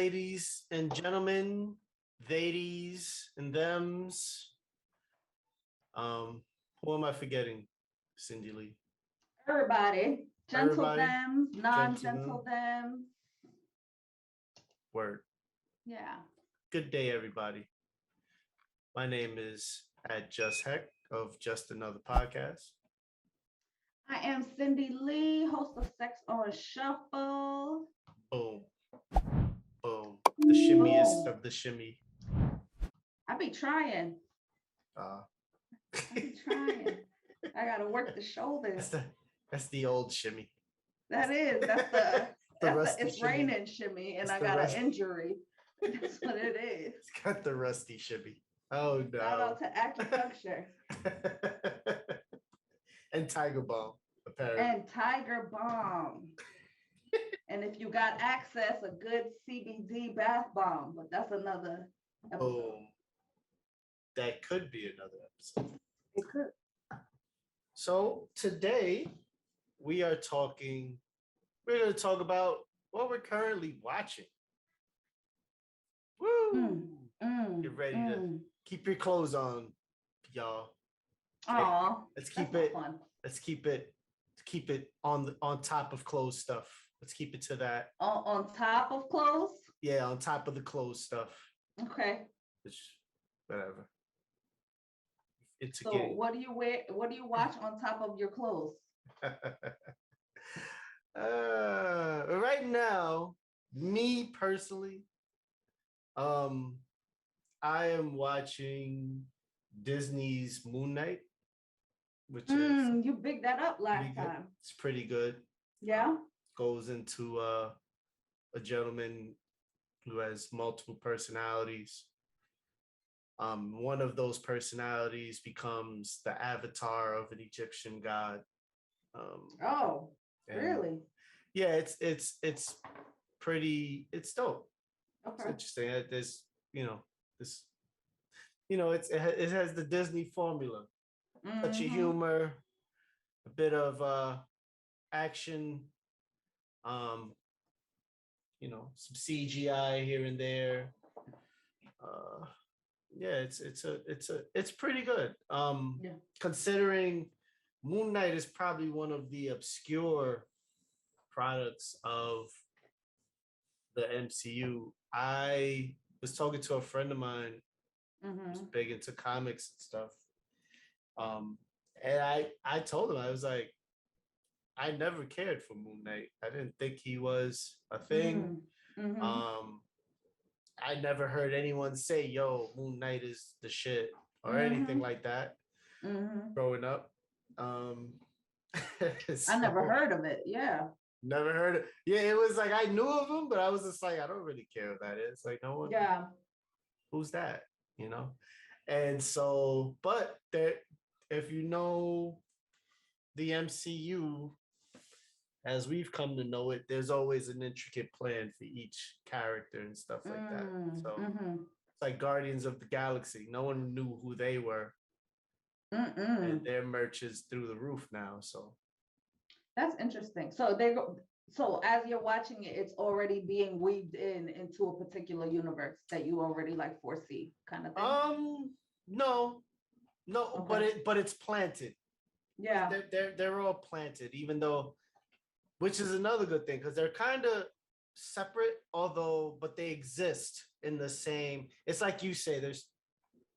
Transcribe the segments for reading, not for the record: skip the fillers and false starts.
ladies and gentlemen, theys and thems. Who am I forgetting? Cindy Lee. Everybody, gentle Everybody, them, gentle non-gentle them. word. Yeah. Good day, everybody. My name is at Just Heck of Just Another Podcast. I am Cindy Lee, host of Sex on Shuffle. Boom, boom. The shimmiest Boom. of the shimmy. I be trying. Uh, I be trying. I gotta work the shoulders. that's the old shimmy. That's the rusty it's shimmy. raining shimmy, and It's I the got rust- an injury. That's what it is. It's got the rusty shimmy. Oh no. Shout out to acupuncture and Tiger Balm, apparently. and Tiger Balm. And if you got access, a good CBD bath bomb, but that's another episode. Boom. That could be another episode. It could. So today we're going to talk about what we're currently watching. Woo! Get ready to keep your clothes on, y'all. Aw, Let's keep that's it not fun. Let's keep it on top of clothes stuff. Let's keep it to that. On top of clothes? Yeah, on top of the clothes stuff. Okay. Which, whatever. So what do you wear? What do you watch on top of your clothes? Right now, me personally, I am watching Disney's Moon Knight, which is you bigged that up last time. It's pretty good. Yeah. Goes into a gentleman who has multiple personalities. One of those personalities becomes the avatar of an Egyptian god. Really? Yeah, it's pretty. It's dope. Okay. It's interesting. It has the Disney formula, touch of humor, a bit of action, some CGI here and there. Yeah, it's pretty good. Considering Moon Knight is probably one of the obscure products of the MCU. I was talking to a friend of mine who's big into comics and stuff. And I told him, I was like, I never cared for Moon Knight. I didn't think he was a thing. I never heard anyone say, yo, Moon Knight is the shit or anything like that growing up. I never heard of it. Yeah. Never heard it. Yeah, it was like I knew of him, but I was just like, I don't really care what that is. Like, no one. Yeah. Who's that? And so, but there, if you know the MCU as we've come to know it, there's always an intricate plan for each character and stuff like that. So it's like Guardians of the Galaxy. No one knew who they were. And their merch is through the roof now. So that's interesting. So as you're watching it, it's already being weaved into a particular universe that you already like foresee, kind of thing. No, okay. but it's planted. Yeah, they're all planted, even though, which is another good thing because they're kind of separate, but they exist in the same. It's like you say, there's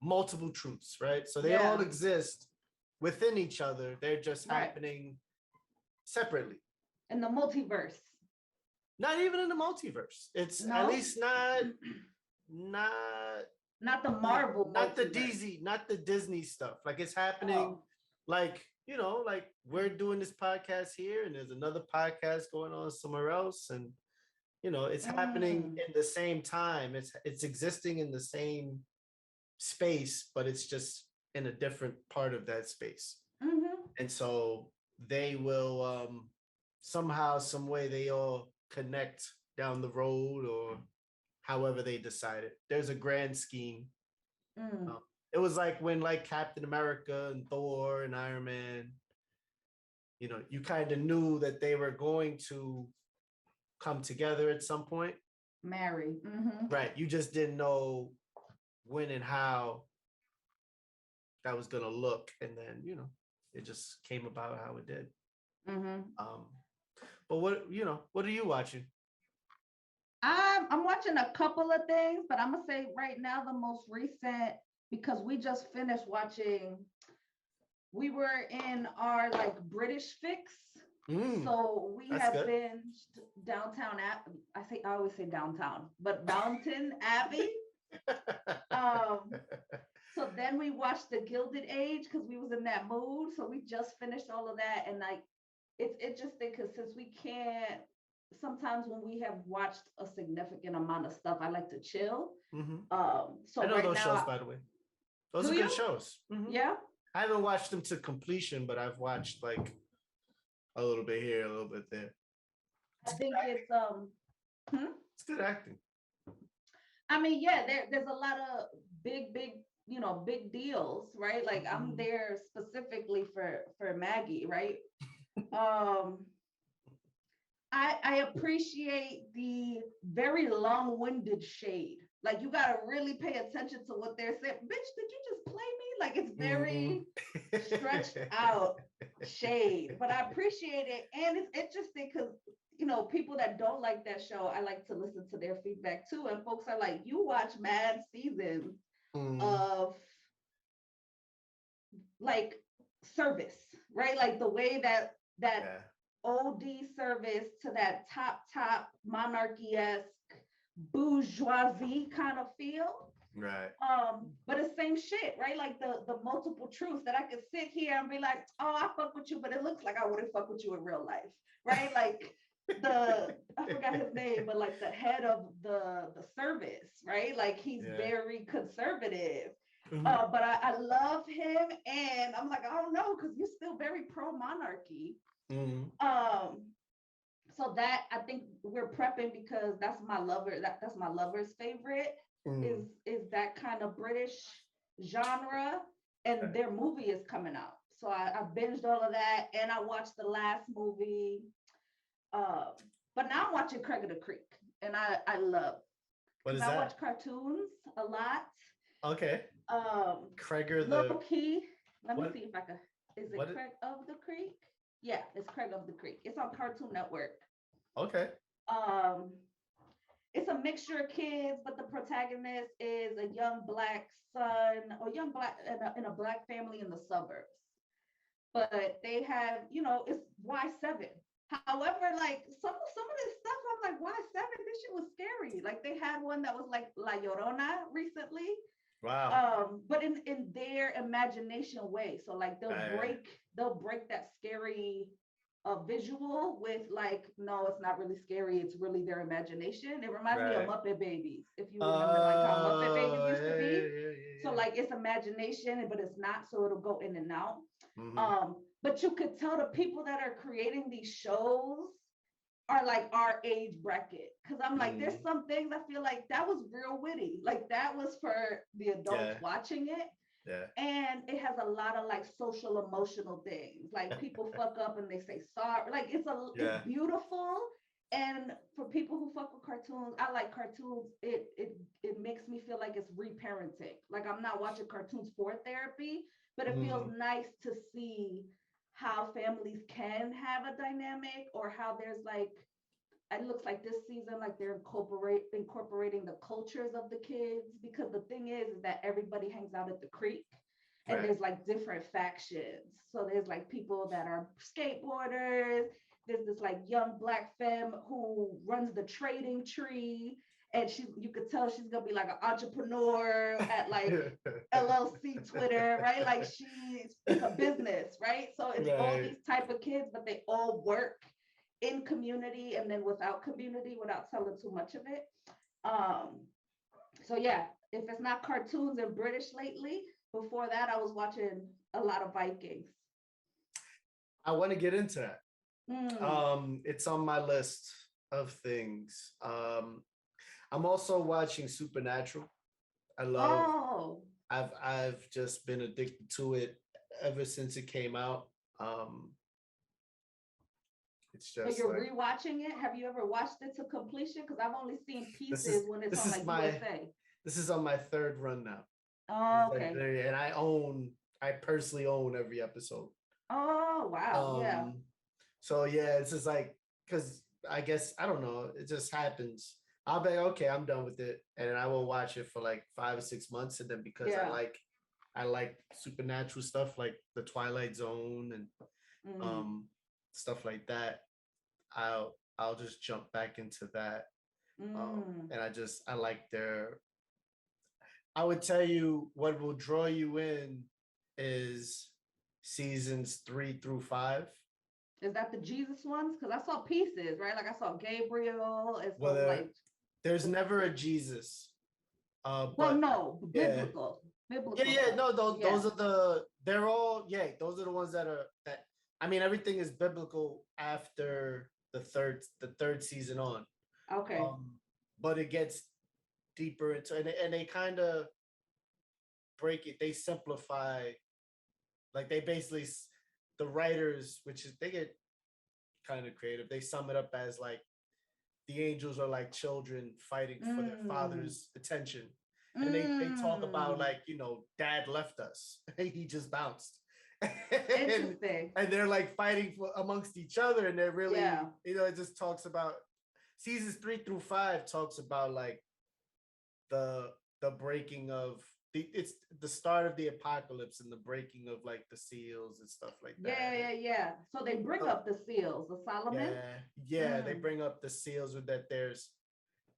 multiple truths, right? So they all exist within each other. They're just happening separately. In the multiverse. Not even in the multiverse. It's at least not the Marvel, not the Disney stuff. Like it's happening, like we're doing this podcast here, and there's another podcast going on somewhere else, and it's happening in the same time. It's existing in the same space, but it's just in a different part of that space. And so they will somehow, some way, they all connect down the road, or however they decide it. There's a grand scheme. It was like when Captain America and Thor and Iron Man, you kind of knew that they were going to come together at some point. Marry. Mm-hmm. Right. You just didn't know when and how that was gonna look, and then it just came about how it did. Mm-hmm. Um, but what are you watching? I'm watching a couple of things, but I'm gonna say right now the most recent because we just finished watching. We were in our like British fix, so we That's have good. binged Downtown I always say downtown, but Downton Abbey. Um, so then we watched The Gilded Age because we was in that mood. So we just finished all of that, and like it's interesting because since we can't, sometimes when we have watched a significant amount of stuff, I like to chill. I So know right those shows, now, by the way. Those do are you? good shows. Yeah. I haven't watched them to completion, but I've watched like a little bit here, a little bit there. I think it's It's good acting. I mean, yeah, there's a lot of big, big deals, right? Like I'm there specifically for Maggie, right? um I appreciate the very long-winded shade. Like you gotta really pay attention to what they're saying. Bitch, did you just play me? Like it's very stretched out shade, but I appreciate it. And it's interesting because people that don't like that show, I like to listen to their feedback too. And folks are like, you watch mad seasons of like service, right? Like the way that OD service to that top monarchy-esque bourgeoisie kind of feel. Right. But the same shit, right? Like the multiple truths that I could sit here and be like, oh, I fuck with you, but it looks like I wouldn't fuck with you in real life, right? Like I forgot his name, but like the head of the service, right? Like he's very conservative. But I love him, and I'm like, I don't know, because you're still very pro monarchy. So that I think we're prepping because that's my lover. That's my lover's favorite is that kind of British genre, and their movie is coming out. So I binged all of that, and I watched the last movie. But now I'm watching Craig of the Creek, and I love. What is I that? watch cartoons a lot. Okay. Craig low key. Let me see if I can. Is it Craig of the Creek? Yeah, it's Craig of the Creek. It's on Cartoon Network. Okay. It's a mixture of kids, but the protagonist is a young black son or young black in a black family in the suburbs. But they have, it's Y7. However, like some of this stuff, I'm like, Y7, this shit was scary. Like they had one that was like La Llorona recently. Wow. But in their imagination way. So like they'll break that scary visual with like, no, it's not really scary. It's really their imagination. It reminds me of Muppet Babies. If you remember like how Muppet Babies used to be. So like it's imagination, but it's not. So it'll go in and out. But you could tell the people that are creating these shows are like our age bracket. Cause I'm like, there's some things I feel like that was real witty. Like that was for the adults watching it. Yeah. And it has a lot of like social emotional things. Like people fuck up and they say sorry. Like it's beautiful. And for people who fuck with cartoons, I like cartoons. It makes me feel like it's reparenting. Like I'm not watching cartoons for therapy, but it feels nice to see how families can have a dynamic, or how there's like, it looks like this season, like they're incorporating the cultures of the kids, because the thing is that everybody hangs out at the creek, and there's like different factions. So there's like people that are skateboarders. There's this like young black femme who runs the trading tree, and you could tell she's gonna be like an entrepreneur at like LLC Twitter, right? Like it's a business, right? So it's all these type of kids, but they all work in community and then without community, without telling too much of it. So yeah, if it's not cartoons and British lately, before that I was watching a lot of Vikings. I want to get into that. It's on my list of things. I'm also watching Supernatural. I love. I've just been addicted to it ever since it came out. It's But just you're like rewatching it. Have you ever watched it to completion? Because I've only seen this is pieces when it's this on is like my USA. this is on my third run now. This Oh, is like okay. and I personally own every episode. Oh, wow. Yeah. Um, so yeah, it's just like because I guess I don't know, it just happens. I'll be like, okay, I'm done with it, and then I will watch it for like 5 or 6 months, and then because Yeah. I like supernatural stuff like the Twilight Zone and Mm. um stuff like that, I'll just jump back into that. Mm. And I like their. I would tell you what will draw you in is seasons 3 through 5. Is that the Jesus ones? Because I saw pieces, right? Like I saw Gabriel and so Whether like there's never a Jesus, well, but no, yeah, biblical yeah. stuff. No, those Yeah. are they're all those are the ones that I mean everything is biblical after the third season on. Okay. Um, but it gets deeper into and they kind of break it. They simplify like they basically the writers, which is they get kind of creative. They sum it up as like the angels are like children fighting for their Mm. father's attention. And they talk about Mm. like, dad left us. He just bounced. and Interesting. and they're like fighting for amongst each other. And they're really, Yeah. it just talks about seasons 3 through 5 talks about like the the breaking of it's the start of the apocalypse and the breaking of like the seals and stuff like Yeah, that. yeah, yeah. So they bring And up the seals, the Solomon. yeah, they Mm. bring up the seals with that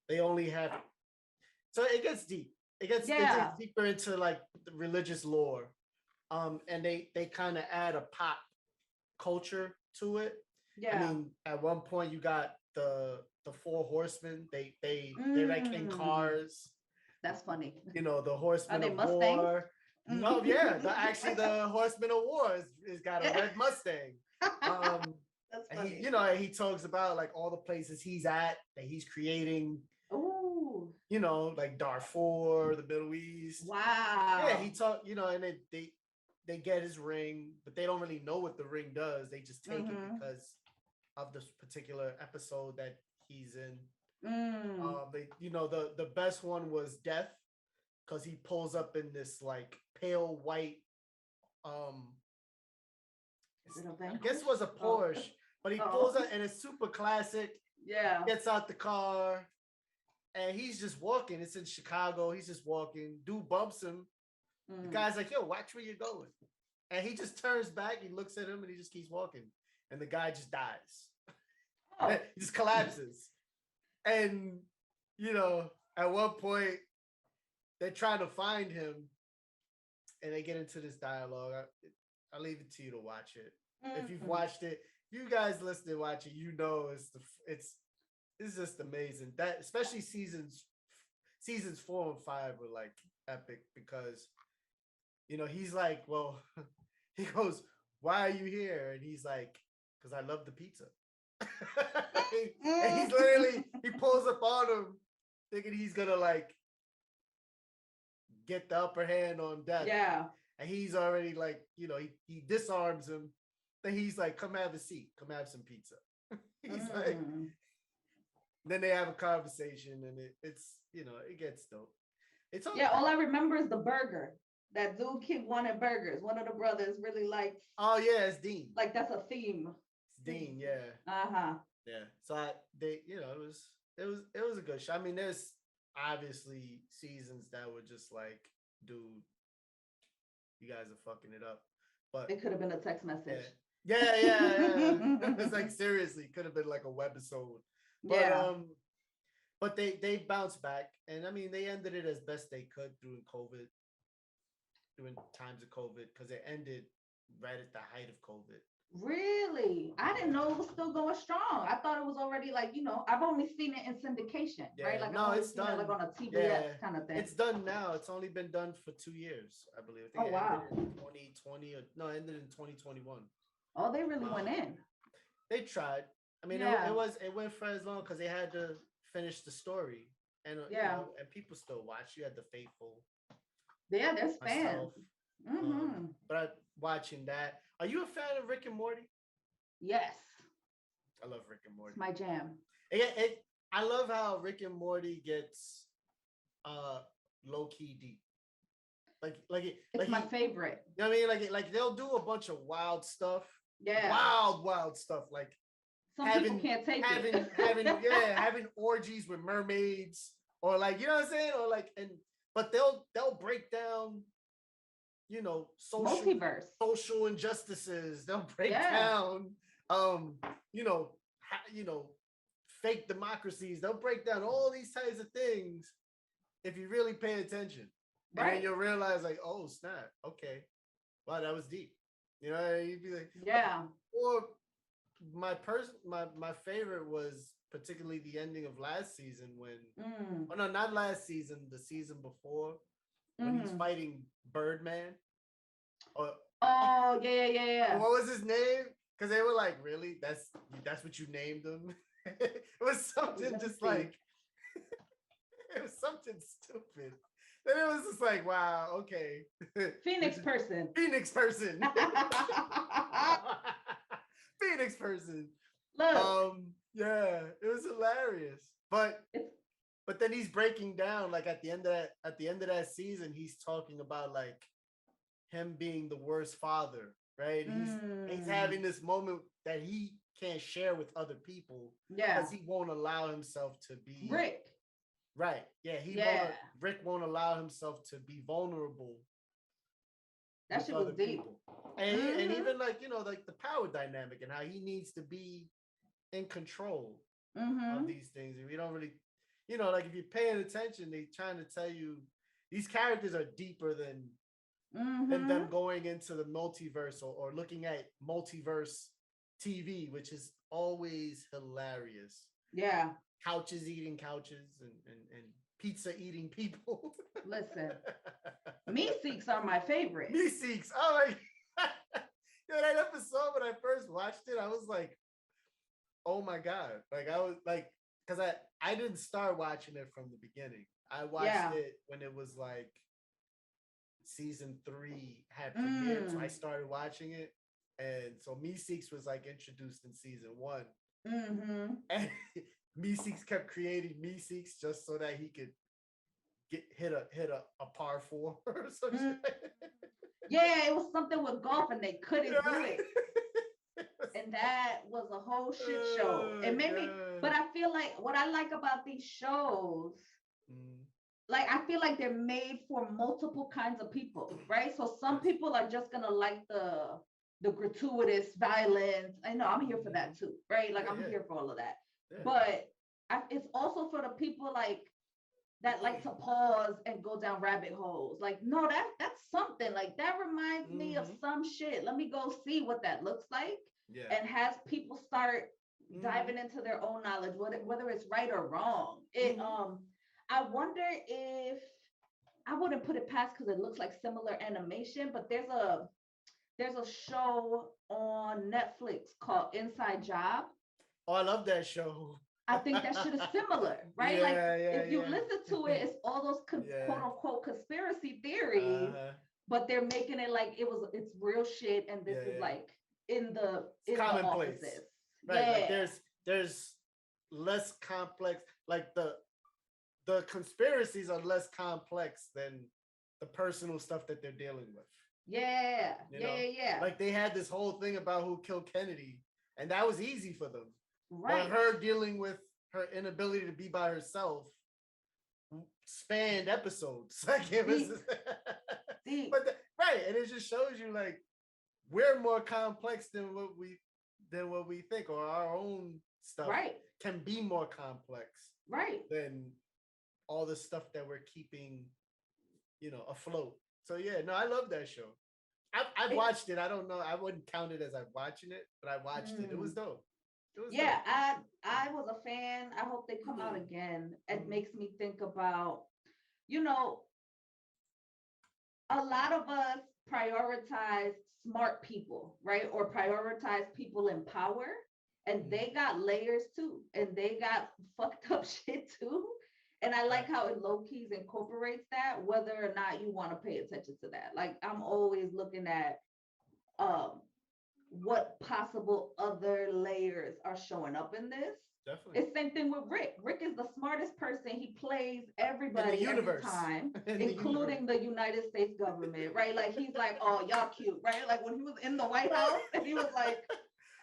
they only have so it gets deep. It Yeah. gets deeper into like the religious lore. And they kind of add a pop culture to it. I Yeah. mean, at one point you got the four horsemen. They're like in Mm. cars. That's funny. The Are horsemen they of Mustangs? war. Mm. No, yeah, the horsemen of war is got a red Mustang. Um, That's and funny. he talks about like all the places he's at that he's creating. Ooh. Like Darfur, the Middle East. Yeah, he Wow. talked. And they get his ring, but they don't really know what the ring does. They just take it Mm-hmm. because of this particular episode that he's in. Mm. The best one was Death because he pulls up in this like pale white um Is it a I guess it vanquish? was a Oh. Porsche, but he pulls Oh. up and it's super classic. Yeah. Gets out the car and he's just walking. It's in Chicago. He's just walking. Dude bumps him. The Mm. guy's like, "Yo, watch where you're going." And he just turns back. He looks at him and he just keeps walking. And the guy just dies. Oh. He just collapses. And at one point they're trying to find him, and they get into this dialogue. I'll leave it to you to watch it. If you've Mm. watched it, if you guys listen to watch it, it's just amazing. That especially seasons 4 and 5 were like epic because he's like, well, he goes, "Why are you here?" And he's like, "Because I love the pizza." And he's literally he pulls up on him, thinking he's gonna like get the upper hand on Death. Yeah. And he's already like, he disarms him. Then he's like, "Come have a seat. Come have some pizza." He's like, then they have a conversation, and it gets dope. It's Yeah, all I remember is the burger. That dude keep wanting burgers. One of the brothers really likes. Oh yeah, it's Dean. Like that's a theme. It's Dean, yeah. Uh-huh. Yeah. So it was a good show. I mean, there's obviously seasons that were just like, dude, you guys are fucking it up. But it could have been a text message. Yeah. It's like seriously, could have been like a webisode. But yeah. But they bounced back, and I mean they ended it as best they could during times of COVID, because it ended right at the height of COVID. Really? I didn't know it was still going strong. I thought it was already like, I've only seen it in syndication, right? Like no, I've it's seen done. it like on a TBS kind of thing. It's done now. It's only been done for 2 years, I believe. I think it ended in 2020 ended in 2021. Oh, they really went in. They tried. I mean, it went for as long because they had to finish the story, and and people still watch. You had the faithful. Yeah, there's fans. But watching that, are you a fan of Rick and Morty? Yes. I love Rick and Morty. It's my jam. I love how Rick and Morty gets uh low key deep. It's my favorite. You know what I mean? Like they'll do a bunch of wild stuff. Yeah. Wild stuff. Like some people can't take it. Having orgies with mermaids, or like, you know what I'm saying? Or like, but they'll break down, you know, social injustices. They'll break down you know, fake democracies. They'll break down all these types of things if you really pay attention. And then you'll realize, like, oh snap, okay, wow, that was deep. You know, you'd be like, yeah. Or my favorite was particularly the ending of last season when oh no, not last season, the season before, when he's fighting Birdman. Oh yeah. What was his name? Because they were like, really? That's what you named him? It was something just like it was something stupid. Then it was just like, wow, okay. Phoenix person. Phoenix person. Look. Yeah, it was hilarious. But then he's breaking down, like at the end of that season, he's talking about like him being the worst father, right? He's having this moment that he can't share with other people. Yeah. Because he won't allow himself to be Rick. Right. Yeah. Rick won't allow himself to be vulnerable. That shit was deep. And even like, you know, like the power dynamic and how he needs to be in control of these things. And we don't really, you know, like if you're paying attention, they're trying to tell you these characters are deeper than them going into the multiverse or looking at multiverse TV, which is always hilarious. Yeah. Couches eating couches and pizza eating people. Listen, Meeseeks are my favorite. Meeseeks. Oh my God. You know, that episode when I first watched it, I was like, oh my God. Like I was like, because I didn't start watching it from the beginning. I watched it when it was like season 3 had premiered. So I started watching it. And so Meeseeks was like introduced in season 1. And Meeseeks kept creating Meeseeks just so that he could hit a par 4 or something. Yeah, it was something with golf and they couldn't do it. And that was a whole shit show. It made me, but I feel like what I like about these shows, like I feel like they're made for multiple kinds of people, right? So some people are just gonna like the gratuitous violence. I know I'm here for that too, right? Like I'm here for all of that. Yeah. But it's also for the people like that like to pause and go down rabbit holes. Like, no, that's something like that reminds me of some shit. Let me go see what that looks like. Yeah. And has people start diving into their own knowledge, whether it's right or wrong. It I wonder if I wouldn't put it past because it looks like similar animation, but there's a show on Netflix called Inside Job. Oh, I love that show. I think that shit is similar, right? If you listen to it, it's all those quote unquote conspiracy theories, but they're making it like it's real shit, and this is like in the commonplace. Offices. Right. Like there's less complex, like the conspiracies are less complex than the personal stuff that they're dealing with. Yeah. You know? Like they had this whole thing about who killed Kennedy, and that was easy for them. Right. But her dealing with her inability to be by herself spanned episodes. Like it was deep. But and it just shows you like we're more complex than what we think, or our own stuff can be more complex than all the stuff that we're keeping, you know, afloat. So yeah, no, I love that show. I've watched it. I don't know. I wouldn't count it as I'm watching it, but I watched it. It was dope. Dope. I was a fan. I hope they come out again. It makes me think about, you know, a lot of us prioritize smart people, right? Or prioritize people in power. And they got layers too. And they got fucked up shit too. And I like how it low keys incorporates that, whether or not you want to pay attention to that. Like I'm always looking at what possible other layers are showing up in this. Definitely. It's same thing with Rick. Rick is the smartest person. He plays In the everybody every universe. time, In the including universe. the United States government, right? Like he's like, oh, y'all cute, right? Like when he was in the White House and he was like,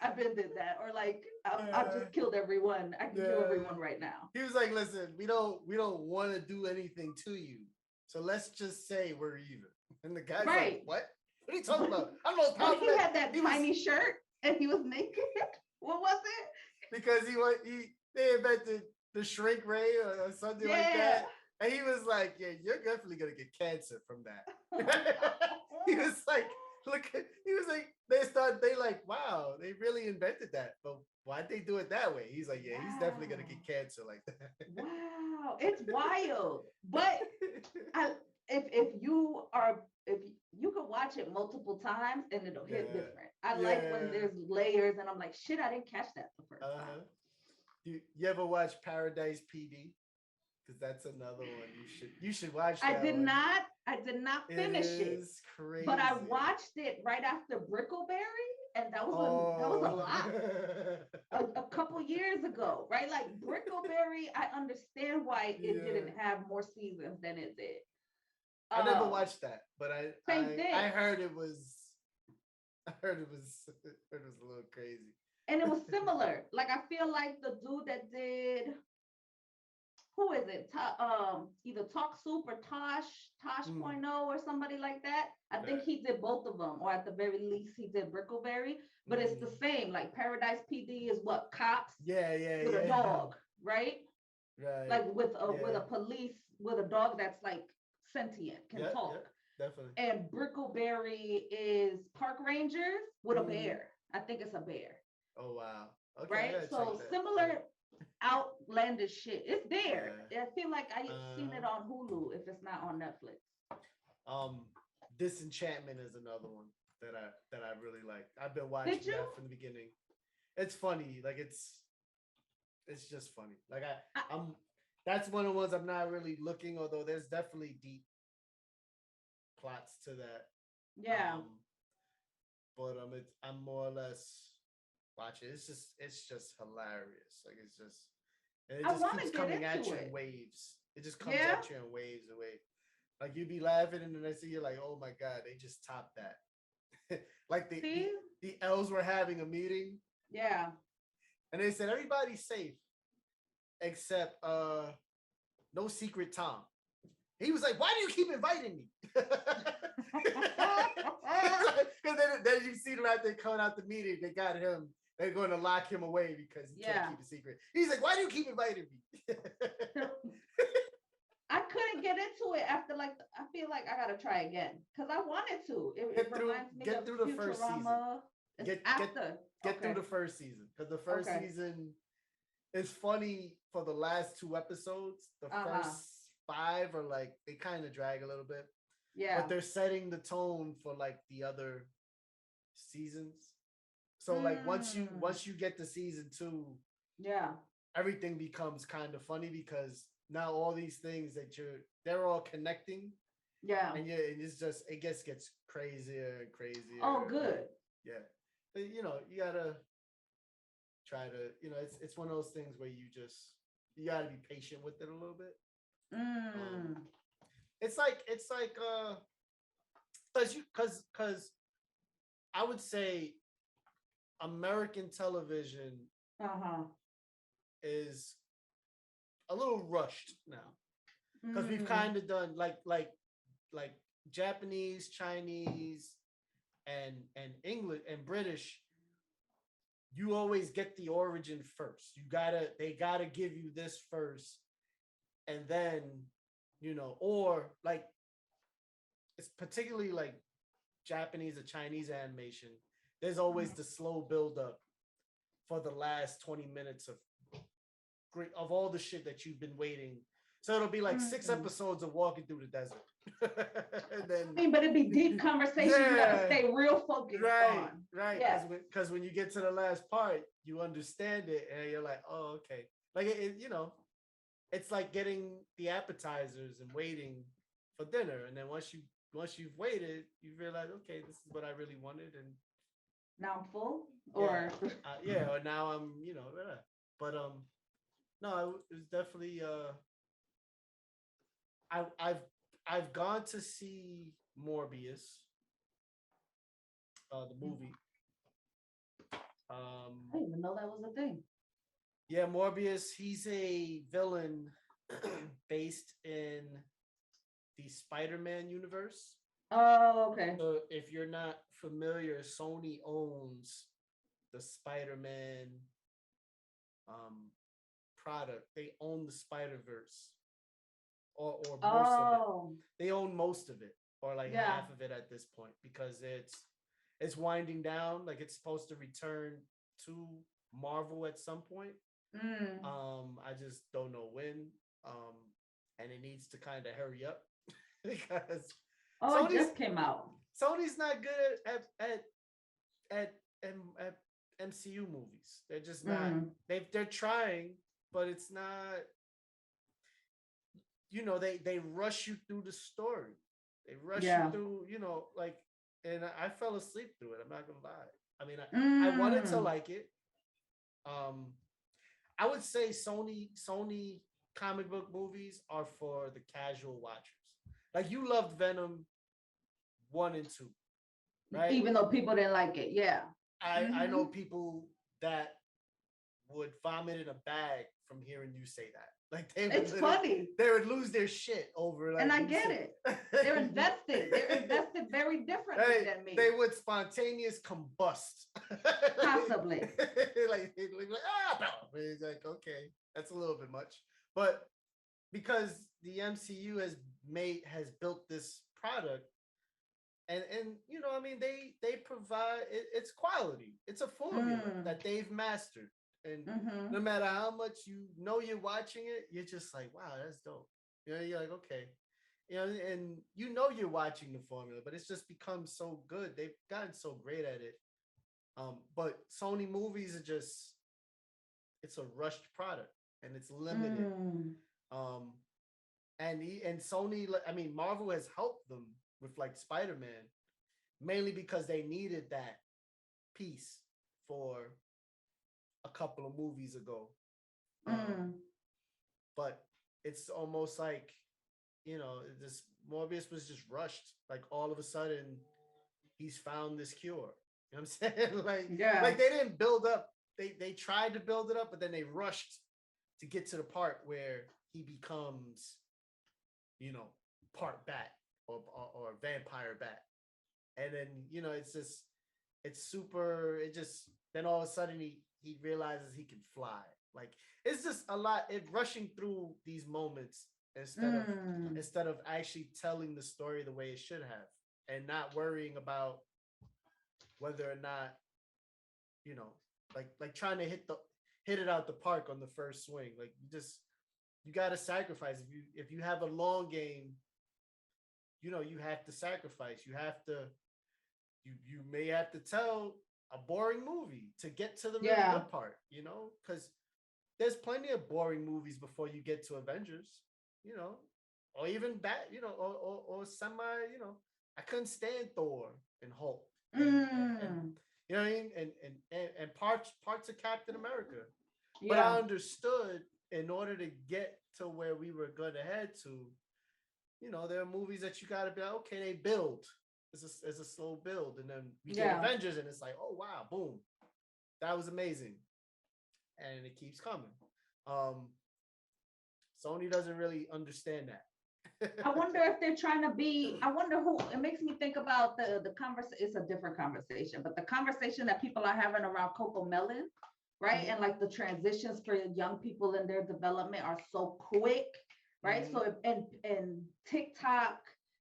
I've been did that, or like I've just killed everyone. I can kill everyone right now. He was like, listen, we don't want to do anything to you. So let's just say we're even. And the guy's like, what? What are you talking about? I don't know. But he had that tiny shirt and he was naked. What was it? Because they invented the shrink ray or something like that. And he was like, yeah, you're definitely gonna get cancer from that. He was like, he was like, they like, wow, they really invented that. But why'd they do it that way? He's like, yeah, he's definitely gonna get cancer like that. Wow, it's wild. But if you could watch it multiple times and it'll hit different. I like when there's layers and I'm like, shit, I didn't catch that the first time. You ever watch Paradise PD? Because that's another one you should watch. That I did not finish it. It's crazy. But I watched it right after Brickleberry, and that was a lot. a couple years ago, right? Like Brickleberry, I understand why it didn't have more seasons than it did. I never watched that, but I heard it was a little crazy. And it was similar. Like I feel like the dude that did, who is it? Either Talk Soup or Tosh Point oh or somebody like that. I think he did both of them, or at the very least he did Brickleberry. But it's the same. Like Paradise PD is what, cops? With a dog, right? Right. Like with a police with a dog that's like sentient, can talk. Definitely. And Brickleberry is park rangers with a bear. I think it's a bear. Oh wow. Okay. Right. So similar outlandish shit. It's there. I feel like I've seen it on Hulu if it's not on Netflix. Disenchantment is another one that I really like. I've been watching that from the beginning. It's funny. Like it's just funny. Like I'm that's one of the ones I'm not really looking, although there's definitely deep plots to that. Yeah. But I'm more or less watching. It's just hilarious. Like it just keeps coming at you in waves. It just comes at you in waves away. Like you'd be laughing and then I see you're like, oh my God, they just topped that. Like the elves were having a meeting. Yeah. And they said everybody's safe except no Secret Tom. He was like, why do you keep inviting me? Because then you see them out there coming out the meeting, they got him, they're going to lock him away because he can't keep a secret. He's like, why do you keep inviting me? I couldn't get into it after I feel like I gotta try again because I wanted to. It reminds me of through the first season. Get through the first season because the first season is funny for the last 2 episodes. The first 5 are like they kind of drag a little bit. Yeah, but they're setting the tone for like the other seasons. So like once you get to season 2, everything becomes kind of funny because now all these things that they're all connecting. Yeah. And it gets crazier and crazier. Oh, good. Yeah. But, you gotta try to, it's one of those things where you gotta be patient with it a little bit. It's like because I would say American television is a little rushed now because we've kind of done like Japanese, Chinese, and English and British. You always get the origin first. They gotta give you this first, and then or like it's particularly like Japanese or Chinese animation. There's always the slow build up for the last 20 minutes of all the shit that you've been waiting. So it'll be like 6 episodes of walking through the desert. And then, but it'd be deep conversation. You gotta stay real focused on. Right. Because when you get to the last part, you understand it and you're like, oh, okay. Like it's like getting the appetizers and waiting for dinner. And then once you've waited, you realize, okay, this is what I really wanted. And Now I'm full, Yeah, or yeah. Or now I'm, but no, it was definitely. I, I've I've gone to see Morbius, the movie. I didn't even know that was a thing. Yeah, Morbius. He's a villain based in the Spider-Man universe. Oh, okay. So if you're not familiar, Sony owns the Spider-Man um, product. They own the Spider-Verse, or most of it. Oh, They own most of it, or like yeah. half of it at this point, because it's winding down. Like it's supposed to return to Marvel at some point. Mm. I just don't know when. Um, and it needs to kind of hurry up because Oh, it Sony's just came out. Sony's not good at MCU movies. They're just not. Mm. They're trying, but it's not. They rush you through the story. They rush you Yeah. through. Like, and I fell asleep through it. I'm not gonna lie. I mean, I wanted to Mm. like it. Um, I would say Sony comic book movies are for the casual watchers. Like you loved Venom 1 and 2, right? Even though people didn't like it, yeah. I Mm-hmm. know people that would vomit in a bag from hearing you say that. Like It's funny, they would lose their shit over and like I you get said. it. They're invested. They're invested very differently Hey, than me. they would spontaneous combust. Possibly. It's like, okay, that's a little bit much. But because the MCU has built this product, and I mean, they provide it's quality. It's a formula Mm. that they've mastered. And Mm-hmm. no matter how much you're watching it, you're just like, wow, that's dope. You're like, okay. And you're watching the formula, but it's just become so good. They've gotten so great at it. But Sony movies are just it's a rushed product and it's limited. Mm. Um, and Sony, I mean, Marvel has helped them with like Spider-Man, mainly because they needed that piece for a couple of movies ago. Um, Mm. but it's almost like, this Morbius was just rushed. Like all of a sudden, he's found this cure. You know what I'm saying? Yeah. like they didn't build up. They tried to build it up, but then they rushed to get to the part where he becomes, you know, part bat or vampire bat. And then, it's just it's super, it just then all of a sudden he realizes he can fly. Like it's just a lot, it rushing through these moments instead of Mm. instead of actually telling the story the way it should have, and not worrying about whether or not, you know, like trying to hit it out the park on the first swing. Like you got to sacrifice. If you have a long game, you have to sacrifice. You may have to tell a boring movie to get to the really Yeah. good part, because there's plenty of boring movies before you get to Avengers, you know, or even that, or semi, I couldn't stand Thor and Hulk and Mm. you know what I mean, and parts of Captain America. But Yeah. I understood, in order to get to where we were going to head to, there are movies that you got to be like, okay, they build. It's a slow build, and then we get Yeah. Avengers, and it's like, oh wow, boom, that was amazing, and it keeps coming. Um, Sony doesn't really understand I that. wonder if they're trying to be, I wonder who, it makes me think about the conversation. It's a different conversation, but the conversation that people are having around Coco Melon, right? Mm-hmm. And like the transitions for young people in their development are so quick, right? Mm-hmm. So, and TikTok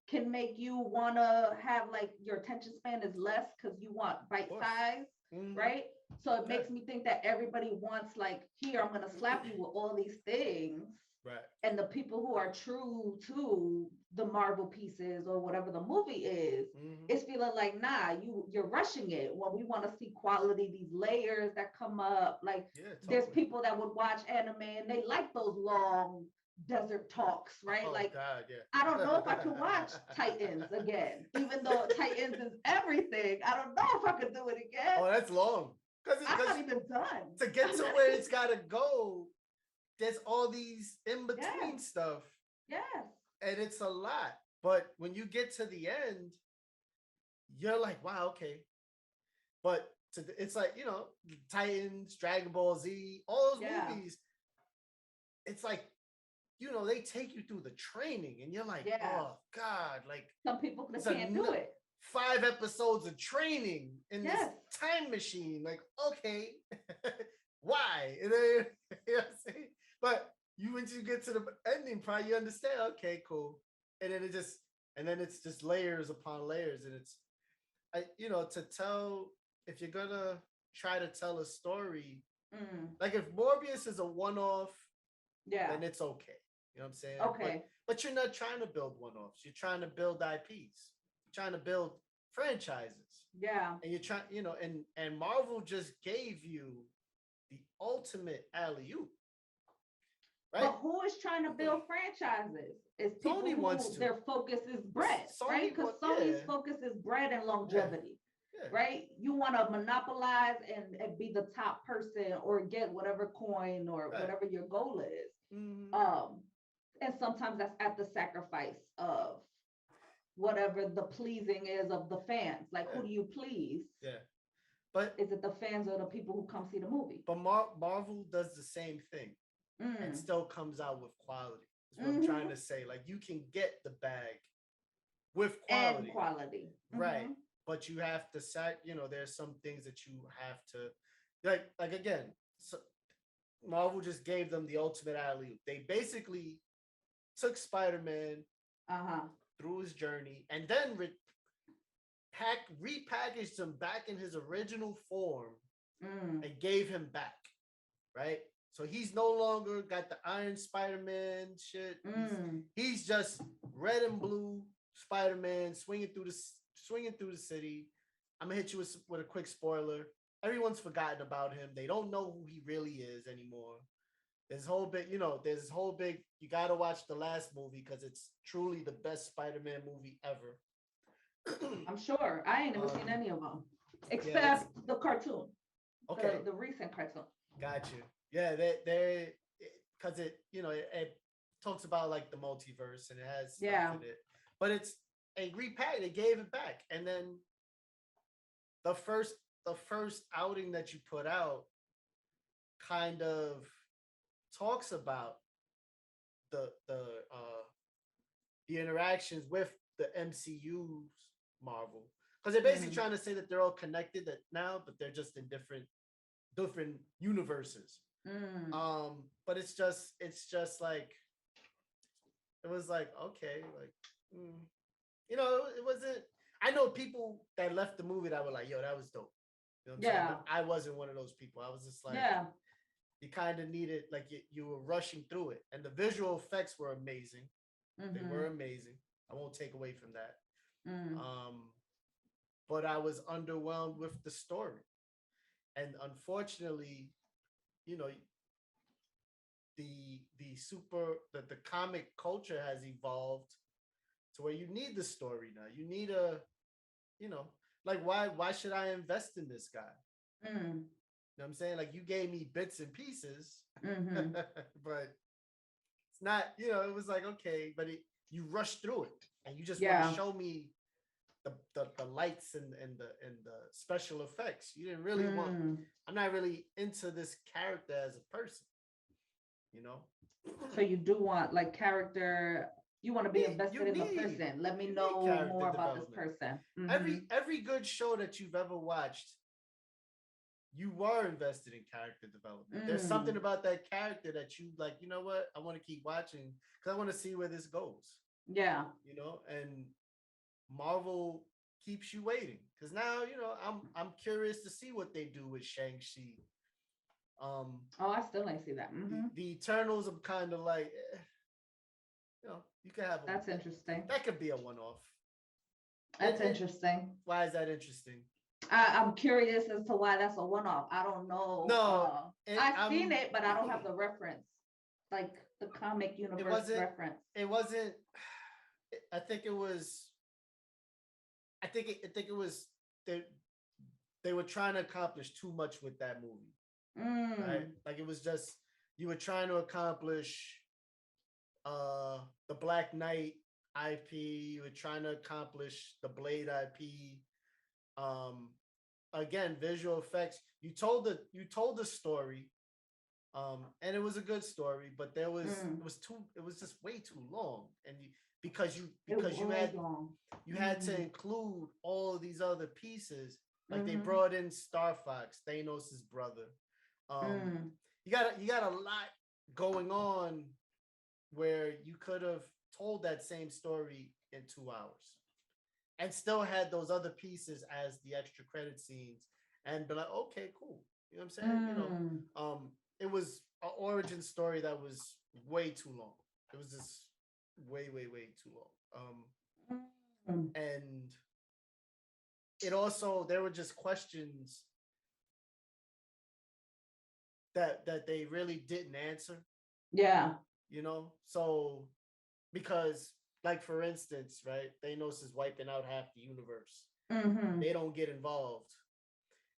can make you want to have like your attention span is less because you want bite size, Mm-hmm. right? So it makes me think that everybody wants like, here, I'm going to slap you with all these things. Right. And the people who are true to the Marvel pieces or whatever the movie is, it's feeling like, nah, you're rushing it. When we want to see quality, these layers that come up, like Yeah, there's totally. people that would watch anime and they like those long desert talks, right? Oh Like, God, yeah. I don't know if I can watch Titans again, even though Titans is everything. I don't know if I could do it again. Oh, that's long. I'm not even done. To get to where it's gotta go, there's all these in between stuff. Yes. And it's a lot. But when you get to the end, you're like, wow, okay. But it's like, Titans, Dragon Ball Z, all those movies, it's like, they take you through the training and you're like, oh God, like some people can't do it. 5 episodes of training in this time machine. Like, okay, why? And then, you know what I'm saying? But once you get to the ending part, you understand, okay, cool. And then it's just layers upon layers. And it's, to tell, if you're gonna try to tell a story, like if Morbius is a one-off, then it's okay. You know what I'm saying? Okay. But you're not trying to build one-offs. You're trying to build IPs. You're trying to build franchises. Yeah. And you're trying, and Marvel just gave you the ultimate alley-oop. Right? But who is trying to build franchises? It's people Sony wants to. Their focus is bread, right? Because Sony's focus is bread and longevity. Yeah. Right? You want to monopolize and be the top person or get whatever coin or whatever your goal is. Mm-hmm. And sometimes that's at the sacrifice of whatever the pleasing is of the fans. Like, who do you please? Yeah. But is it the fans or the people who come see the movie? But Marvel does the same thing and still comes out with quality. That's what I'm trying to say. Like, you can get the bag with quality. And quality. Right. But you have to there's some things that you have to like again, so Marvel just gave them the ultimate alley-oop. They basically took Spider-Man through his journey and then repackaged him back in his original form and gave him back, right? So he's no longer got the Iron Spider-Man shit. He's just red and blue Spider-Man swinging through the city. I'm gonna hit you with a quick spoiler. Everyone's forgotten about him. They don't know who he really is anymore. There's this whole big, you gotta watch the last movie because it's truly the best Spider-Man movie ever. I'm sure. I ain't never seen any of them. Except the cartoon. Okay. The recent cartoon. Got you. Yeah, they because it talks about like the multiverse and it has stuff in it. But it's a repack. They gave it back. And then the first outing that you put out kind of talks about the interactions with the MCU's Marvel. Because they're basically trying to say that they're all connected now, but they're just in different universes. But it's just like it was like, okay, like it wasn't. I know people that left the movie that were like, yo, that was dope. You know what I'm saying? I wasn't one of those people. I was just like, you kind of needed, like you were rushing through it. And the visual effects were amazing. They were amazing. I won't take away from that. But I was underwhelmed with the story. And unfortunately, the comic culture has evolved to where you need the story now. You need like why should I invest in this guy? You know what I'm saying? Like, you gave me bits and pieces, but it's not, it was like, okay, but you rushed through it and you just want to show me the lights and the special effects. You didn't really I'm not really into this character as a person, So you do want like character, you want to be invested in the person. Let me know more about this person. Every good show that you've ever watched, you were invested in character development. There's something about that character that you like, you know what? I want to keep watching because I want to see where this goes. Yeah. And Marvel keeps you waiting because now, I'm curious to see what they do with Shang-Chi. I still ain't see that. The Eternals, I'm kind of like, you can have that's interesting. That could be a one-off. That's interesting. Why is that interesting? I'm curious as to why that's a one-off. I don't know. No, I've seen it, but I don't have the reference, like the comic it universe wasn't reference? it wasn't I think it was I think it was they they were trying to accomplish too much with that movie, right? Mm. Like it was just you were trying to accomplish the Black Knight IP, you were trying to accomplish the Blade IP. Um Again, visual effects. You told the story, and it was a good story, but Mm. it was just way too long, and It because was long. you had to Mm. include all of these other pieces. Like they Mm-hmm. brought in Star Fox, Thanos' brother. Um, Mm. you got a lot going on where you could have told that same story in 2 hours and still had those other pieces as the extra credit scenes and be like, okay, cool. You know what I'm saying? Mm. It was an origin story that was way too long. It was just way too long. Mm. And it also there were just questions that they really didn't answer. Yeah. So because like for instance, right, Thanos is wiping out half the universe. Mm-hmm. They don't get involved.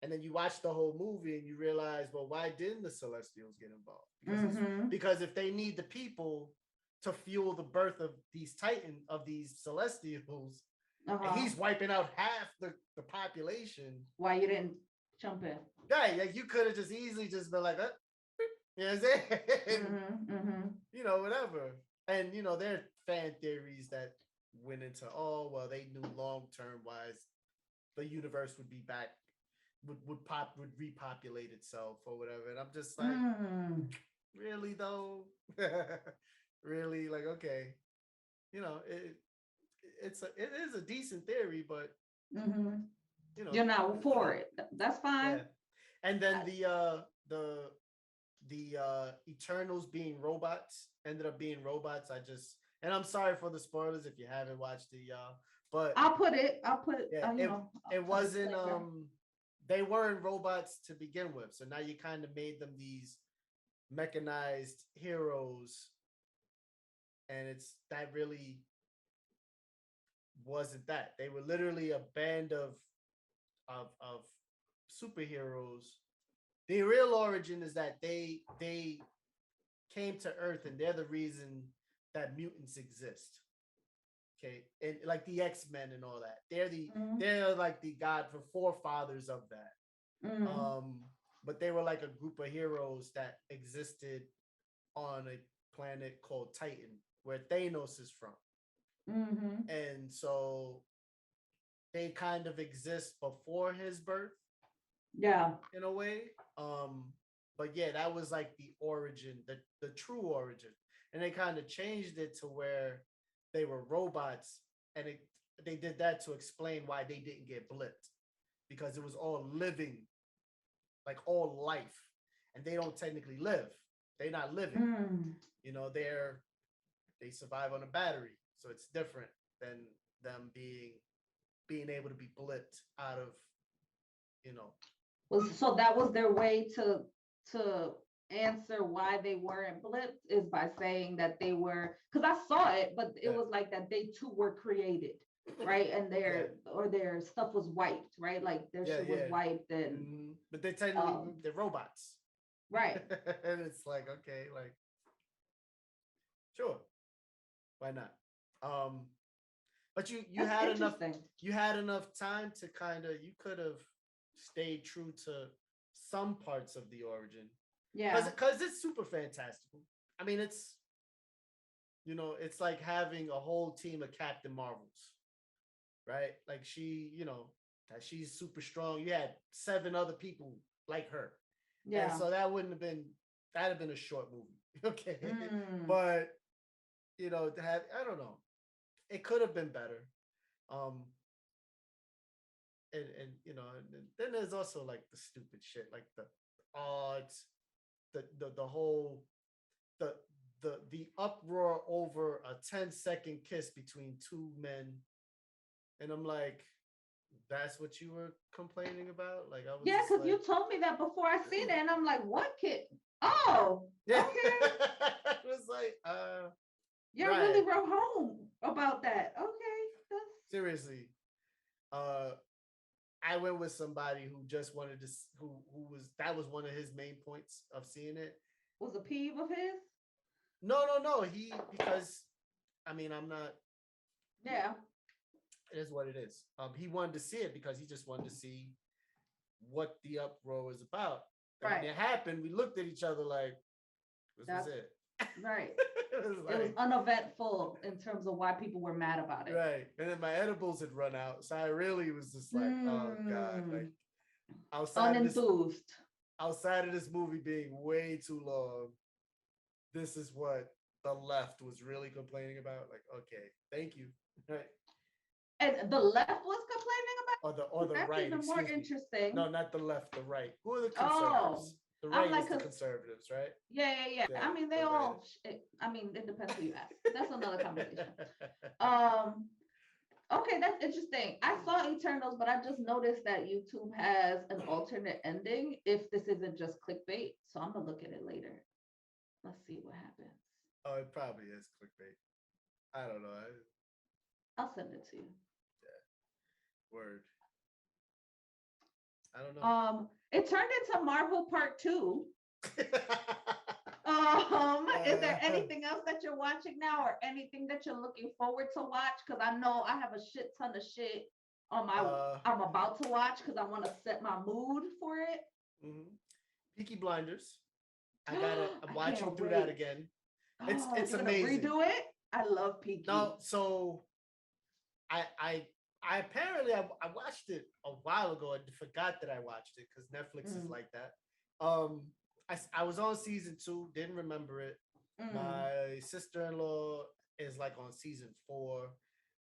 And then you watch the whole movie and you realize, well, why didn't the Celestials get involved? Mm-hmm. Because if they need the people to fuel the birth of these Celestials, and Uh-huh. he's wiping out half the population. Why you didn't jump in? Right, like you could have just easily just been like, you know what I'm saying? Mm-hmm. Mm-hmm. Whatever. And there are fan theories that went into, oh well, they knew long term wise the universe would be back would repopulate itself or whatever. And I'm just like, Mm. really though? Really? Like, okay. It is a decent theory, but Mm-hmm. you know, You're not for it. That's fine. yeah. And then I, the Eternals being robots ended up being robots. And I'm sorry for the spoilers if you haven't watched it, y'all. But I'll put yeah, it a wasn't disclaimer. they weren't robots to begin with. So now you kind of made them these mechanized heroes, and it's that really wasn't that. They were literally a band of superheroes. The real origin is that they came to Earth and they're the reason that mutants exist. Okay, and like the X-Men and all that. Mm-hmm. They're like the god for forefathers of that. Mm-hmm. But they were like a group of heroes that existed on a planet called Titan, where Thanos is from. Mm-hmm. And so they kind of exist before his birth Yeah. in a way. But yeah, that was like the origin, the true origin. And they kind of changed it to where they were robots, and they did that to explain why they didn't get blipped because it was all living, like all life, and they don't technically live. They're not living. Mm. They survive on a battery, so it's different than them being able to be blipped out of you know So that was their way to answer why they weren't blipped is by saying that they were, because I saw it, but it yeah was like that they too were created, right? And yeah their stuff was wiped, right? Like their yeah shit was yeah. wiped and But they technically um they're robots, right. and it's like okay, like sure, why not? Um, but That's interesting. you had enough time to kind of you could have stayed true to some parts of the origin Yeah. because it's super fantastical. I mean, it's like having a whole team of Captain Marvels, right? Like that she's super strong. You had 7 other people like her, and Yeah. so that'd have been a short movie, okay? Mm. But to have I don't know, it could have been better. Um, and then there's also like the stupid shit, like the odds, the whole the the uproar over a 10-second kiss between two men, and I'm like, That's what you were complaining about? Like I was Yeah, just because like, you told me that before I seen it, and I'm like, what kid? Oh, yeah. okay. It was like, Y'all right. really wrote home about that. Okay, that's Seriously. Uh I went with somebody who just wanted to who was that was one of his main points of seeing it. was a peeve of his. No. He because I mean I'm not Yeah, it is what it is. He wanted to see it because he just wanted to see what the uproar was about. And when right. it happened, we looked at each other like, this was That's it. right. It was It was like, uneventful in terms of why people were mad about it. right. And then my edibles had run out. So I really was just like, oh God. Like outside of this Unenthused. outside of this movie being way too long, this is what the left was really complaining about. Like, okay, thank you. Right. And the left was complaining Or about it? the That's right, even more excuse me. interesting. No, not the left, the right. Who are the Oh, conservatives? The I'm right like, is the cause conservatives, right? yeah. Yeah, I mean, they the right. all. I mean, it depends who you ask. That's another conversation. Um. Okay, that's interesting. I saw Eternals, but I just noticed that YouTube has an alternate ending if this isn't just clickbait. So I'm gonna look at it later. Let's see what happens. Oh, it probably is clickbait. I don't know. I'll send it to you. Word. I don't know. It turned into Marvel Part 2. Is there anything else that you're watching now or anything that you're looking forward to watch? Because I know I have a shit ton of shit on my I'm about to watch because I want to set my mood for it. Peaky Blinders. I'm I watching can't through wait. that again. Oh, It's you're gonna amazing. redo it? I love Peaky. No, so I apparently I watched it a while ago and forgot that I watched it because Netflix is like that. I was on season 2, didn't remember it. My sister-in-law is like on season 4.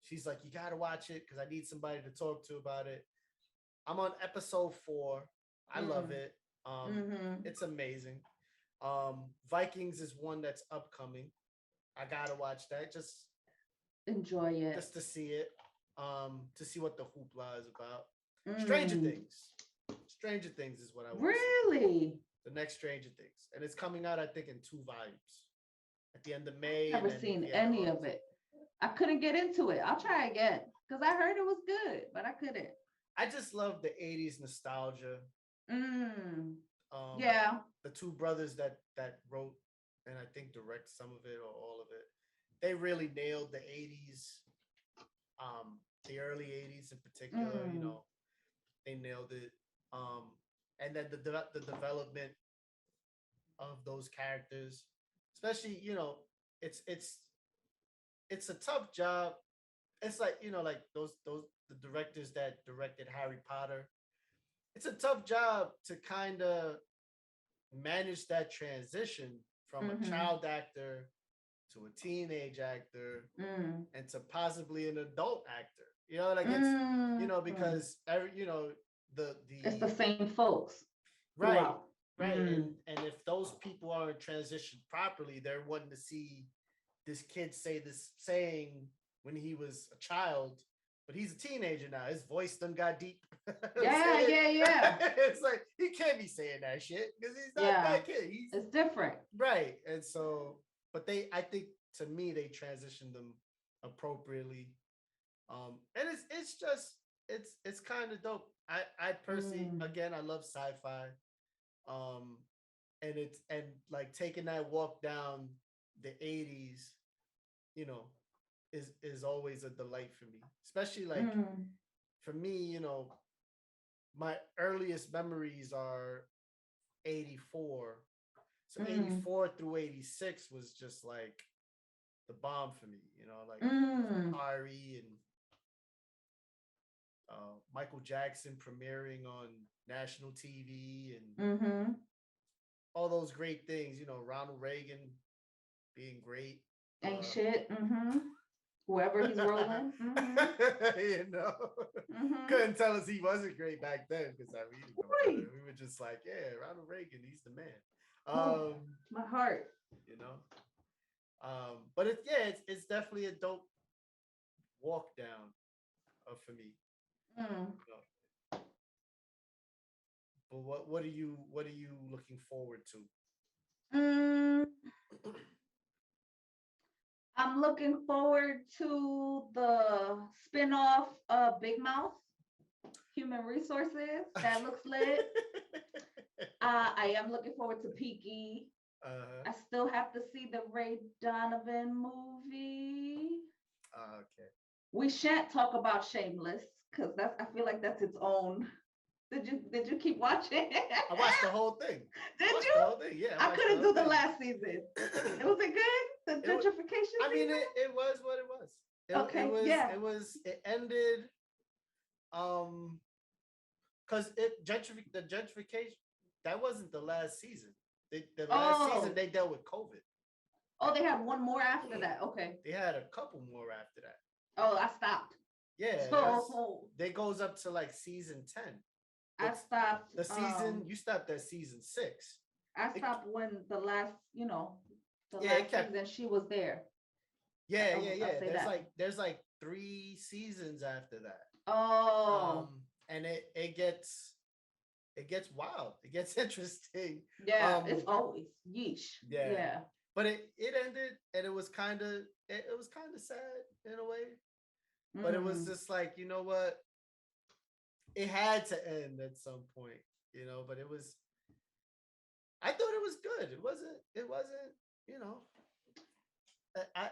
She's like, you gotta watch it because I need somebody to talk to about it. I'm on episode 4. I love it. It's amazing. Vikings is one that's upcoming. I gotta watch that. Just enjoy it. Just to see it. To see what the hoopla is about. Stranger Things. Stranger Things is what I want. Really? The next Stranger Things. And it's coming out, I think, in 2 volumes. At the end of May. I've never seen any of it. I couldn't get into it. I'll try again. Because I heard it was good, but I couldn't. I just love the 80s nostalgia. Yeah. The 2 brothers that wrote and I think direct some of it or all of it. They really nailed the 80s. The early 80s in particular, you know, they nailed it. And then the development of those characters, especially, you know, it's a tough job. It's like, you know, like those the directors that directed Harry Potter. It's a tough job to kind of manage that transition from a child actor to a teenage actor and to possibly an adult actor. You know, like it's you know, because you know, it's the same folks. Right. Right. And if those people aren't transitioned properly, they're wanting to see this kid say this saying when he was a child, but he's a teenager now. His voice done got deep. Yeah. It's like he can't be saying that shit because he's not that kid. It's different. Right. And so, but I think to me, they transitioned them appropriately. And it's kind of dope. I personally, again, I love sci-fi. And like taking that walk down the 80s, you know, is always a delight for me. Especially like for me, you know, my earliest memories are 84. So 84 through 86 was just like the bomb for me, you know, like Ari and Michael Jackson premiering on national TV and all those great things, you know, Ronald Reagan being great. Ain't shit. Whoever he's rolling. You know, couldn't tell us he wasn't great back then because I mean, we were just like, yeah, Ronald Reagan, he's the man. My heart. You know, but it's definitely a dope walk down for me. Mm. You know, but what are you looking forward to? Mm. I'm looking forward to the spin-off of Big Mouth, Human Resources. That looks lit. I am looking forward to Peaky. Uh-huh. I still have to see the Ray Donovan movie. Okay. We shan't talk about Shameless because I feel like that's its own. Did you keep watching? I watched the whole thing. Did watched you? the whole thing. Yeah, I watched couldn't the do whole the thing. last season. Was it good? The It was, gentrification I mean, season? it was what it was. Okay, yeah. It ended because the gentrification, that wasn't the last season. The last season Oh, they dealt with COVID. oh, they had one more after that. Okay. They had a couple more after that. Oh, I stopped. Yeah, So they goes up to like season 10. I stopped. The season you stopped at season 6. I stopped when the last, the Yeah, last season she was there. Yeah, I'll say that. There's like 3 seasons after that. Oh, And it gets wild. It gets interesting. yeah. It's always yeesh. Yeah. Yeah. But it ended, and it was kind of sad in a way. But it was just like, you know what? It had to end at some point, but I thought it was good. It wasn't, you know,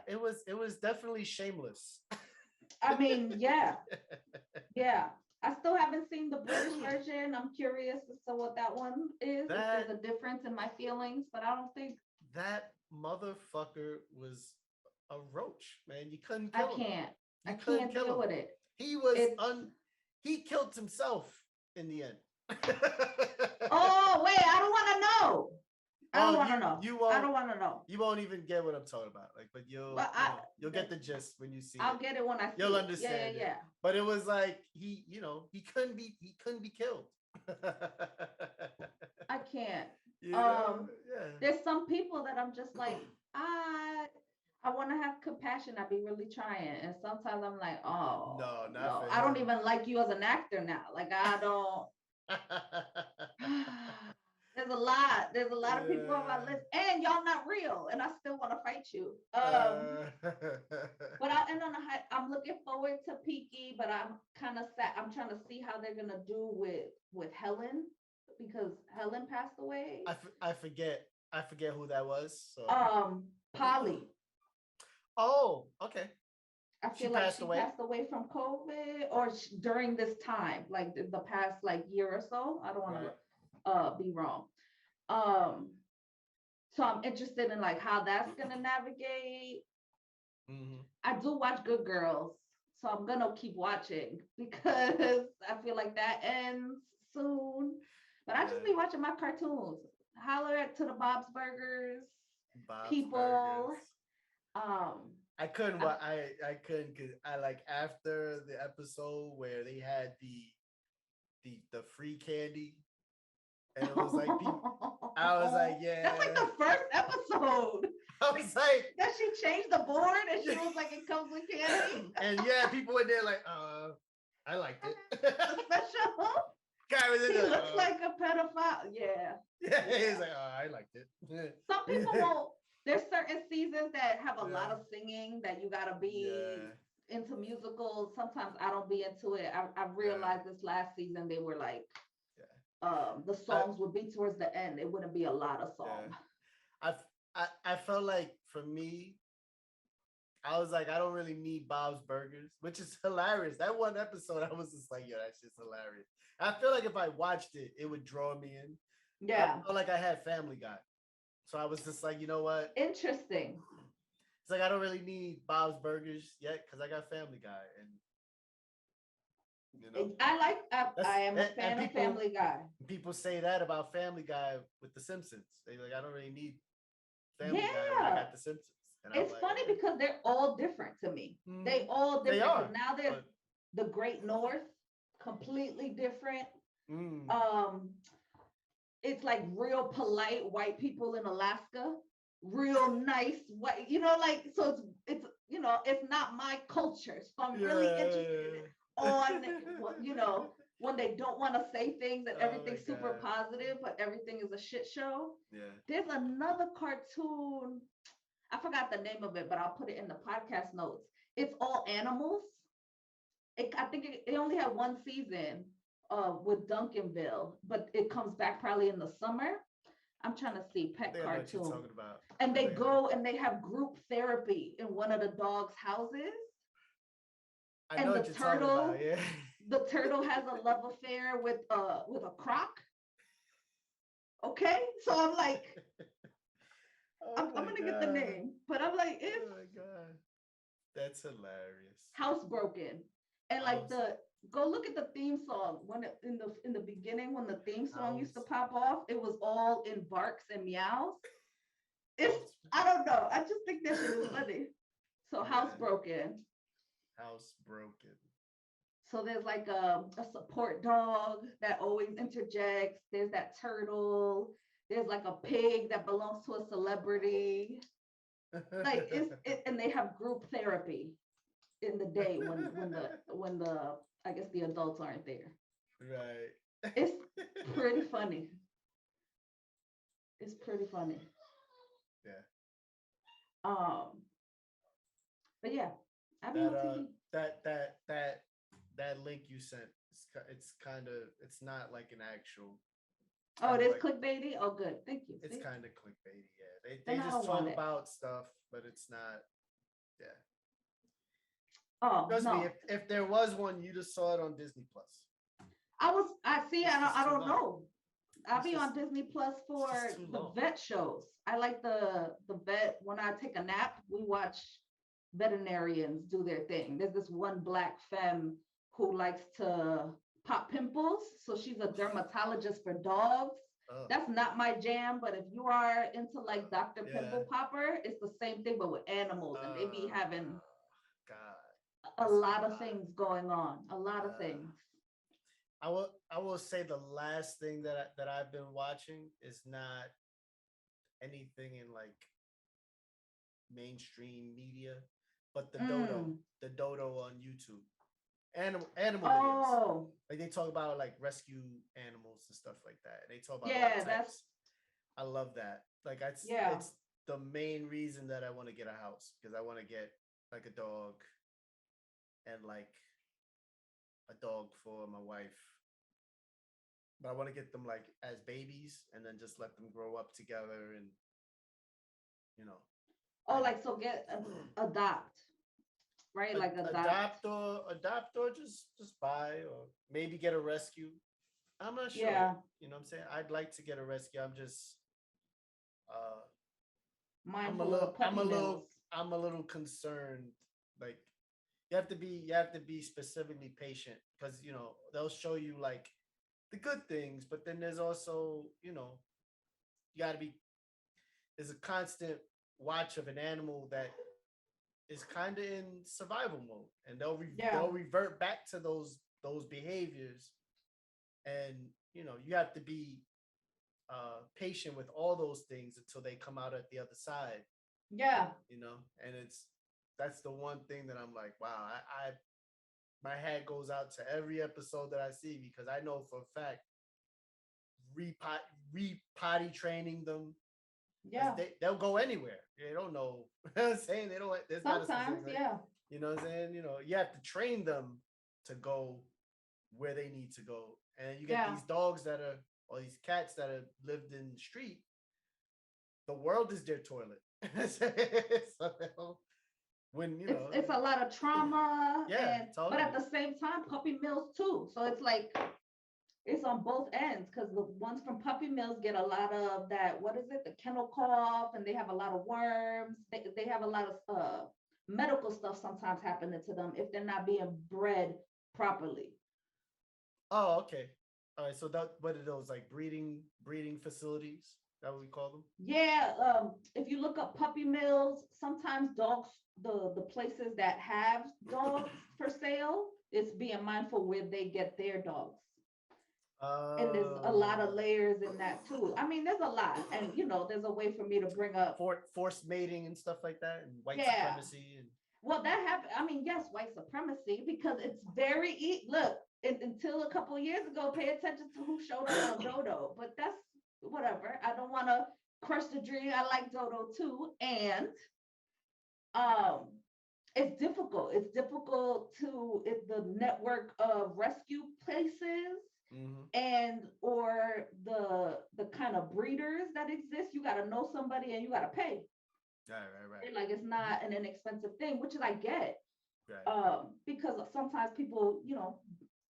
it was definitely shameless. I mean, yeah. Yeah. I still haven't seen the British version. I'm curious as to what that one is. If there's a difference in my feelings, but I don't think that motherfucker was a roach, man. You couldn't I kill him. can't. You I couldn't can't kill deal him. with it. He was It's he killed himself in the end. oh wait, I don't want to know. I don't want to know. You won't. I don't want to know. You won't even get what I'm talking about. Like, but you'll get the gist when you see I'll it. get it when I see You'll it. understand Yeah. But it was like he couldn't be killed. I can't. Yeah. There's some people that I'm just like, I want to have compassion. I be really trying, and sometimes I'm like, oh no, I don't even like you as an actor now. Like I don't. There's a lot. There's a lot of people on my list, and y'all not real, and I still want to fight you. But I'm looking forward to Peaky, but I'm kind of sad. I'm trying to see how they're gonna do with Helen because Helen passed away. I forget who that was. So Polly. Oh, okay. I feel she passed away from COVID or during this time, like the past like year or so. I don't want to be wrong. So I'm interested in like how that's gonna navigate. Mm-hmm. I do watch Good Girls, so I'm gonna keep watching because I feel like that ends soon. But I just be watching my cartoons. Holler at to the Bob's Burgers, people. Burgers. I couldn't. I couldn't because I like after the episode where they had the free candy, and it was like I was like, yeah. That's like the first episode. I was like, that she changed the board and she was like, it comes with candy. And yeah, people were there like, I liked it. Special. Guy was in he looks like a pedophile. Yeah. Yeah, he's like, I liked it. Some people won't. There's certain seasons that have a lot of singing that you gotta be into musicals. Sometimes I don't be into it. I realized this last season they were like, the songs would be towards the end. It wouldn't be a lot of songs. I felt like for me, I was like, I don't really need Bob's Burgers, which is hilarious. That one episode, I was just like, yo, that's just hilarious. I feel like if I watched it, it would draw me in. Yeah. I felt like I had Family Guy. So I was just like, you know what? Interesting. It's like I don't really need Bob's Burgers yet because I got Family Guy, and I am a fan of Family Guy. People say that about Family Guy with The Simpsons. They like, I don't really need Family Guy when I got The Simpsons. And it's funny because they're all different to me. They all different. They are. Now they're the Great North, completely different. It's like real polite white people in Alaska, real nice white, like, so it's it's not my culture. So I'm really interested in on, you know, when they don't want to say things and Oh my everything's super God. positive, but everything is a shit show. Yeah. There's another cartoon. I forgot the name of it, but I'll put it in the podcast notes. It's all animals. I think it only had one season with Duncanville, but it comes back probably in the summer. I'm trying to see I pet think I know what you're cartoon. talking about. And I they think go and they have group therapy in one of the dogs' houses. I know And what you're talking about. Yeah. the turtle has a love affair with a croc. Okay, so I'm like, Oh I'm my gonna get the God. name, but I'm like, if Oh my God. That's hilarious. Housebroken, and like House. the go look at the theme song when in the beginning when the theme song used to House. pop off, it was all in barks and meows. It's House. I don't know, I just think that shit is funny. So Yeah. Housebroken. House broken. So there's like a support dog that always interjects. There's that turtle. There's like a pig that belongs to a celebrity. Like and they have group therapy in the day when the I guess the adults aren't there. Right. It's pretty funny. It's pretty funny. Yeah. Um, but yeah, I be That on TV. that link you sent. It's kind of it's not like an actual. It's Oh, kind it of is like clickbaity. Oh, good. Thank you. it's See, kind of clickbaity. Yeah. They then I just don't talk want it. about stuff, but it's not. Yeah. Oh Trust me. no, If there was one, you just saw it on Disney Plus. I see. It's I just too don't long. know. I'll It's be just on Disney Plus it's for just too the long. vet shows. I like the vet. When I take a nap, we watch veterinarians do their thing. There's this one black femme who likes to pop pimples, so she's a dermatologist for dogs. Oh, That's not my jam, but if you are into like Dr. yeah. Pimple Popper, it's the same thing but with animals, and they be Uh, having God, a that's a lot of lot. things going on. A lot of Uh, things. I will say the last thing that I've been watching is not anything in like mainstream media, but Mm. the dodo on YouTube, animal videos. Oh, Like they talk about like rescue animals and stuff like that. They talk about all yeah, that's types. I love that. Like yeah. it's the main reason that I want to get a house because I want to get like a dog and like a dog for my wife. But I want to get them like as babies and then just let them grow up together and you know Oh, and like so get adopt, right? Like adopt. adopt or just buy or maybe get a rescue. I'm not sure. Yeah, You know what I'm saying? I'd like to get a rescue. I'm just uh mindful of puppy mills. I'm a little concerned. Like you have to be specifically patient because they'll show you like the good things, but then there's also, you gotta be there's a constant watch of an animal that is kind of in survival mode and Yeah, they'll revert back to those behaviors and you have to be patient with all those things until they come out at the other side, yeah, and that's the one thing that I'm like, wow, I my hat goes out to every episode that I see because I know for a fact re-potty training them because yeah. they'll go anywhere. They don't know. I'm saying they don't. There's not a Sometimes, specific. yeah, You know what I'm saying? You have to train them to go where they need to go, and you get yeah. these dogs that are or these cats that have lived in the street. The world is their toilet. So when It's a lot of trauma, yeah, and but totally. at the same time, puppy mills too. So it's like it's on both ends because the ones from puppy mills get a lot of that. What is it? The kennel cough, and they have a lot of worms. They have a lot of medical stuff sometimes happening to them if they're not being bred properly. Oh, okay. All right. So that what are those like breeding facilities? That what we call them? Yeah, if you look up puppy mills, sometimes dogs, the places that have dogs for sale, it's being mindful where they get their dogs. And there's a lot of Oh, layers in that too. I mean, there's a lot, and there's a way for me to bring up. forced mating and stuff like that, and white Yeah, supremacy and Well, that happened. I mean, yes, white supremacy, because it's look, until a couple of years ago, pay attention to who showed up on Dodo. But that's whatever. I don't want to crush the dream. I like Dodo too. And um it's difficult. It's difficult to the network of rescue places and or the kind of breeders that exist. You got to know somebody and you got to pay. Right. Like it's not an inexpensive thing, which is I get. Right. Because sometimes people,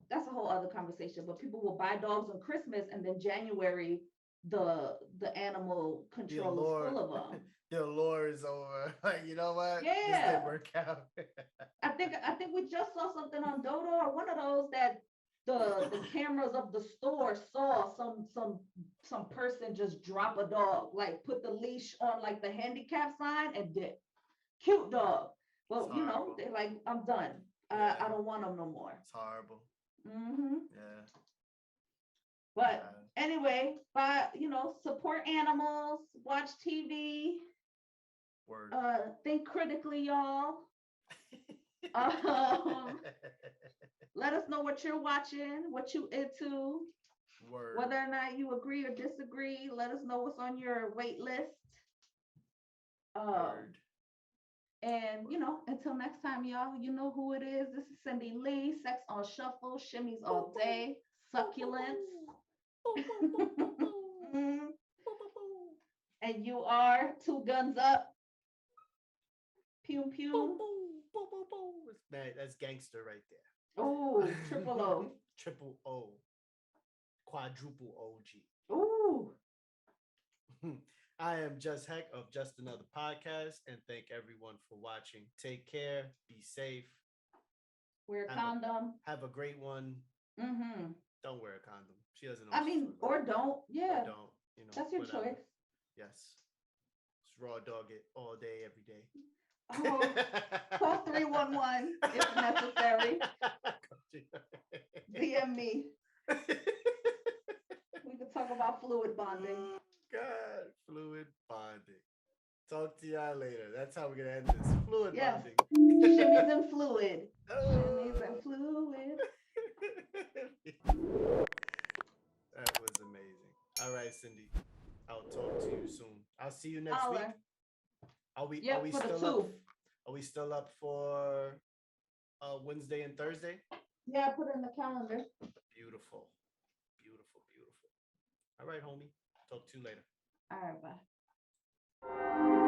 that's a whole other conversation. But people will buy dogs on Christmas, and then January, the animal control is full of them. The allure is over. Like, you know what? Yeah. This didn't work out. I think we just saw something on Dodo or one of those that the cameras of the store saw some person just drop a dog, like put the leash on like the handicap sign and dip. Cute dog. But they're like, I'm done. Yeah. I don't want them no more. It's horrible. Yeah. But anyway, support animals, watch TV. Word. Think critically, y'all. Let us know what you're watching, what you into. Word. Whether or not you agree or disagree. Let us know what's on your wait list. Word. And until next time, y'all, you know who it is. This is Cindy Lee, Sex on Shuffle, Shimmies All Day, Succulents. And you are Two Guns Up. Pew pew. That's gangster right there. Oh, triple O. Triple O. Quadruple OG. Ooh. I am Just Heck of Just Another Podcast, and thank everyone for watching. Take care. Be safe. Wear a condom. Have a great one. Don't wear a condom. She doesn't know. I mean, or don't. Yeah. Or don't. That's your choice. Yes. Just raw dog it all day, every day. Oh, call 311 if necessary. DM me. We could talk about fluid bonding. Oh, God, fluid bonding. Talk to y'all later. That's how we're gonna end this. Fluid bonding. Shimmies and fluid. Shimmies and fluid. That was amazing. All right, Cindy. I'll talk to you soon. I'll see you next week. Are we still up? Are we still up for Wednesday and Thursday? Yeah, put it in the calendar. Beautiful. All right, homie. Talk to you later. All right, bye.